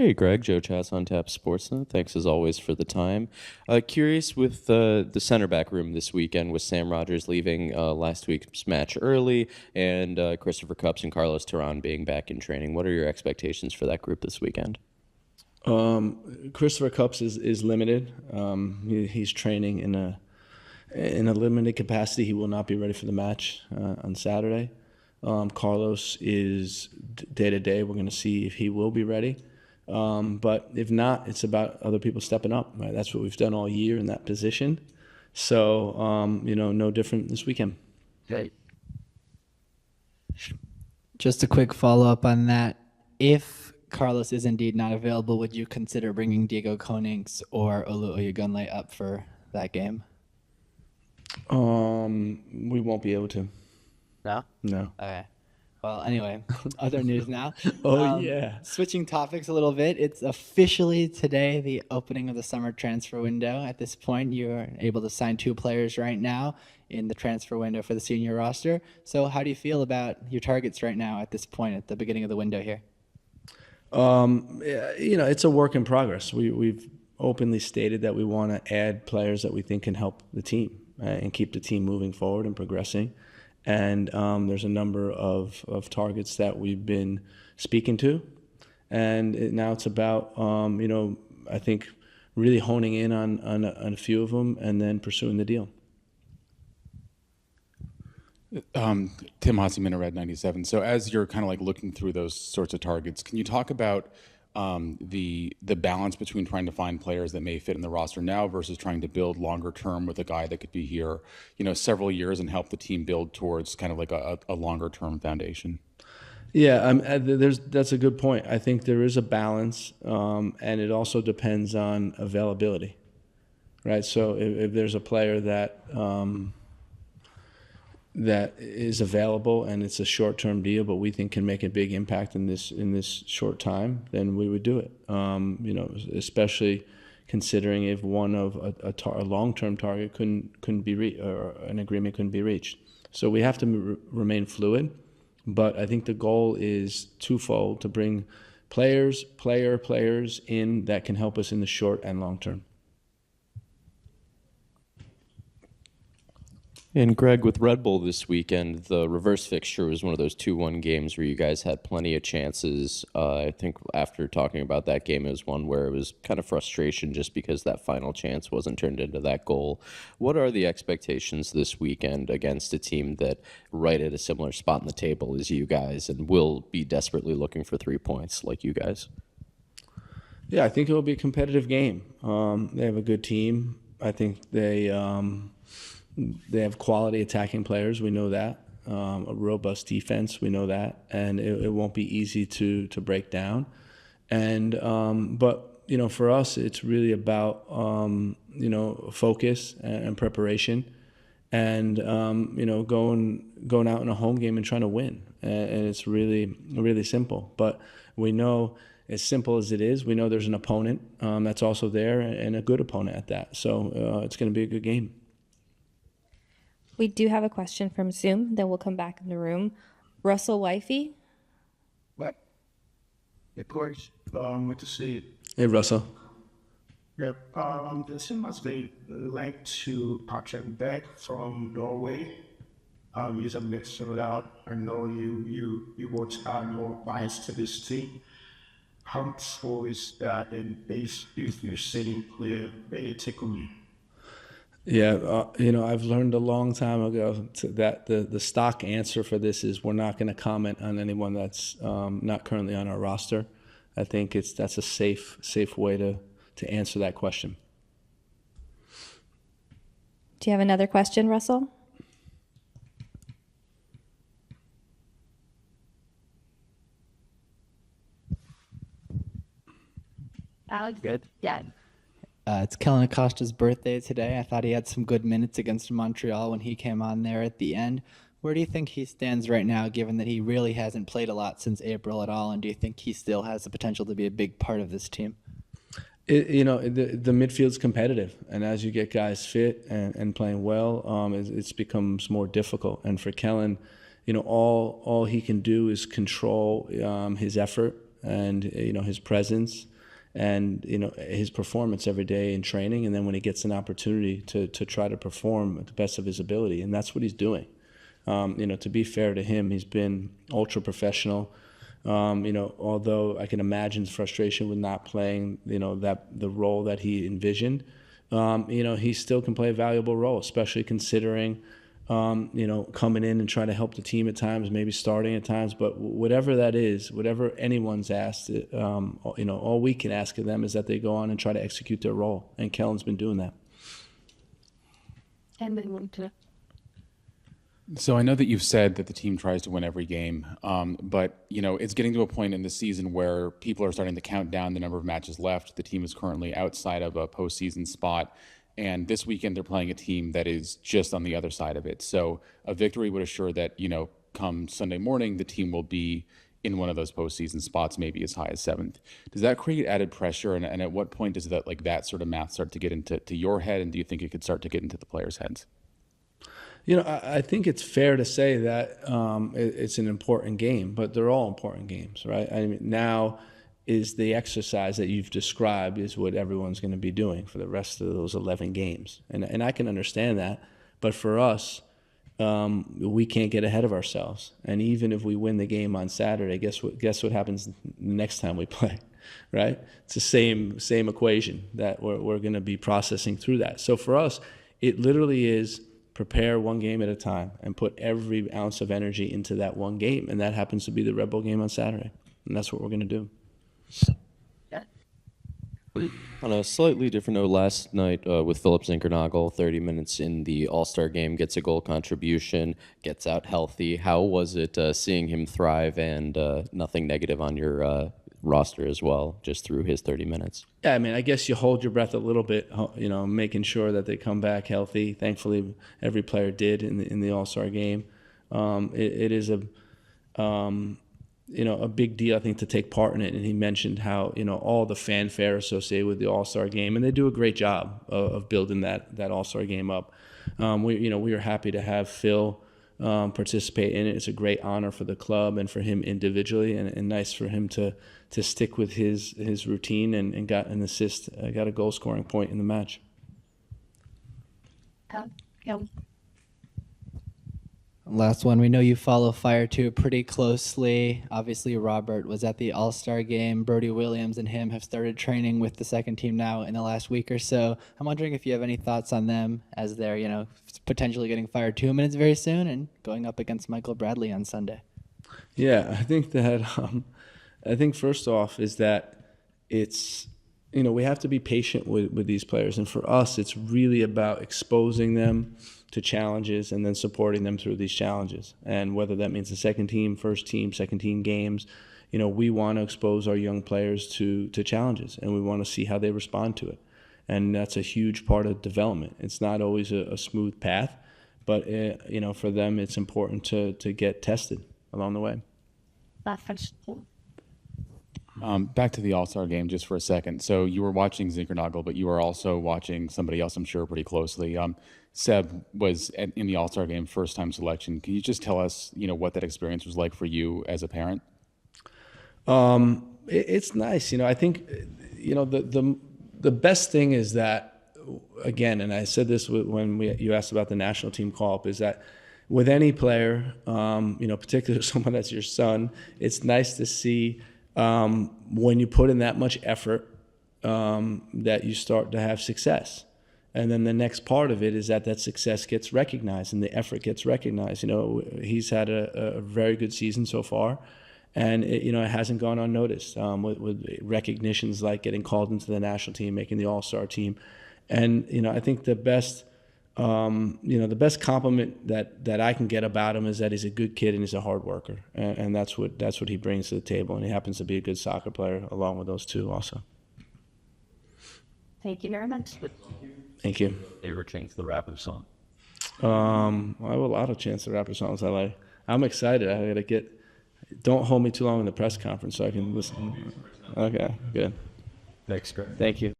Hey, Greg, Joe Chas on Tap Sportsnet. Thanks as always for the time. Curious with the center back room this weekend with Sam Rogers leaving last week's match early and Christopher Cupps and Carlos Terran being back in training. What are your expectations for that group this weekend? Christopher Cupps is limited. He's training in a limited capacity. He will not be ready for the match on Saturday. Carlos is day to day. We're going to see if he will be ready. But if not, it's about other people stepping up. Right? That's what we've done all year in that position. So, no different this weekend. Right. Just a quick follow-up on that. If Carlos is indeed not available, would you consider bringing Diego Konings or Olu Oyegunle up for that game? We won't be able to. No? No. Okay. Well, anyway, other news now. Yeah. Switching topics a little bit, it's officially today the opening of the summer transfer window. At this point, you are able to sign 2 players right now in the transfer window for the senior roster. So how do you feel about your targets right now at this point at the beginning of the window here? It's a work in progress. We've openly stated that we want to add players that we think can help the team and keep the team moving forward and progressing. And there's a number of targets that we've been speaking to. And now it's about, I think, really honing in on a few of them and then pursuing the deal. Tim Hossie, Red 97. So as you're kind of like looking through those sorts of targets, can you talk about the balance between trying to find players that may fit in the roster now versus trying to build longer term with a guy that could be here, several years and help the team build towards kind of like a longer term foundation? Yeah, that's a good point. I think there is a balance, and it also depends on availability, right? So if there's a player that is available and it's a short-term deal, but we think can make a big impact in this short time, then we would do it. Especially considering if one of a long-term target couldn't be or an agreement couldn't be reached. So we have to remain fluid, but I think the goal is twofold: to bring players in that can help us in the short and long term. And Greg, with Red Bull this weekend, the reverse fixture was one of those 2-1 games where you guys had plenty of chances. I think after talking about that game, it was one where it was kind of frustration just because that final chance wasn't turned into that goal. What are the expectations this weekend against a team that right at a similar spot in the table as you guys and will be desperately looking for 3 points like you guys? Yeah, I think it will be a competitive game. They have a good team. I think they have quality attacking players. We know that. A robust defense. We know that, and it won't be easy to break down. And but for us, it's really about focus and preparation, and going out in a home game and trying to win. And it's really simple. But we know, as simple as it is, we know there's an opponent that's also there, and a good opponent at that. So it's going to be a good game. We do have a question from Zoom, then we'll come back in the room. Russell Wifey. What? Of course, good to see you. Hey, Russell. Yep. This must be linked to Patrick Beck from Norway. He's a mixer out. I know you watch more bias to this team. How true is that in base if you're sitting clear, basically? Yeah, I've learned a long time ago that the stock answer for this is we're not going to comment on anyone that's not currently on our roster. I think that's a safe way to answer that question. Do you have another question, Russell? Alex? Good. Yeah. It's Kellen Acosta's birthday today. I thought he had some good minutes against Montreal when he came on there at the end. Where do you think he stands right now, given that he really hasn't played a lot since April at all? And do you think he still has the potential to be a big part of this team? The midfield's competitive, and as you get guys fit and playing well, it becomes more difficult. And for Kellen, all he can do is control his effort and his presence and his performance every day in training, and then when he gets an opportunity to try to perform at the best of his ability, and that's what he's doing. To be fair to him, he's been ultra professional. Although I can imagine frustration with not playing, the role that he envisioned, he still can play a valuable role, especially considering, coming in and trying to help the team at times, maybe starting at times. But whatever that is, whatever anyone's asked, all we can ask of them is that they go on and try to execute their role. And Kellen's been doing that. And then to So I know that you've said that the team tries to win every game, but it's getting to a point in the season where people are starting to count down the number of matches left. The team is currently outside of a postseason spot, and this weekend they're playing a team that is just on the other side of it. So a victory would assure that come Sunday morning the team will be in one of those postseason spots, maybe as high as 7th. Does that create added pressure, and at what point does that sort of math start to get into your head, and do you think it could start to get into the players' heads? I think it's fair to say that it's an important game, but they're all important games, right? I mean, now is the exercise that you've described is what everyone's going to be doing for the rest of those 11 games. And I can understand that. But for us, we can't get ahead of ourselves. And even if we win the game on Saturday, guess what happens the next time we play, right? It's the same equation that we're going to be processing through that. So for us, it literally is prepare one game at a time and put every ounce of energy into that one game. And that happens to be the Red Bull game on Saturday. And that's what we're going to do. On a slightly different note, last night with Philip Zinkernagel, 30 minutes in the All-Star game, gets a goal contribution, gets out healthy. How was it seeing him thrive, and nothing negative on your roster as well, just through his 30 minutes? Yeah, I mean, I guess you hold your breath a little bit, making sure that they come back healthy. Thankfully, every player did in the All-Star game. It is a big deal, I think, to take part in it. And he mentioned how, all the fanfare associated with the All-Star game, and they do a great job of building that All-Star game up. We are happy to have Phil participate in it. It's a great honor for the club and for him individually, and nice for him to stick with his routine and got an assist, got a goal scoring point in the match. Last one. We know you follow Fire 2 pretty closely. Obviously, Robert was at the All-Star game. Brody Williams and him have started training with the second team now in the last week or so. I'm wondering if you have any thoughts on them as they're, potentially getting Fire 2 minutes very soon and going up against Michael Bradley on Sunday. Yeah, I think that first off is that it's, we have to be patient with these players. And for us, it's really about exposing them to challenges and then supporting them through these challenges. And whether that means the second team, first team, second team games, we want to expose our young players to challenges, and we want to see how they respond to it. And that's a huge part of development. It's not always a smooth path, but for them, it's important to get tested along the way. Back to the All-Star game just for a second. So you were watching Zinkernagel, but you were also watching somebody else, I'm sure, pretty closely. Seb was in the All-Star game, first-time selection. Can you just tell us, what that experience was like for you as a parent? It's nice. I think, the best thing is that, again, and I said this when you asked about the national team call-up, is that with any player, particularly someone that's your son, it's nice to see when you put in that much effort that you start to have success. And then the next part of it is that success gets recognized and the effort gets recognized. He's had a very good season so far, and it hasn't gone unnoticed with recognitions like getting called into the national team, making the All-Star team. And, I think the best compliment that I can get about him is that he's a good kid and he's a hard worker. And that's what he brings to the table. And he happens to be a good soccer player along with those two also. Thank you very much. Thank you. Favorite Chance the Rapper song? I have a lot of Chance the Rapper songs I like. I'm excited. I gotta don't hold me too long in the press conference so I can listen. Okay, good. Thanks, Greg. Thank you.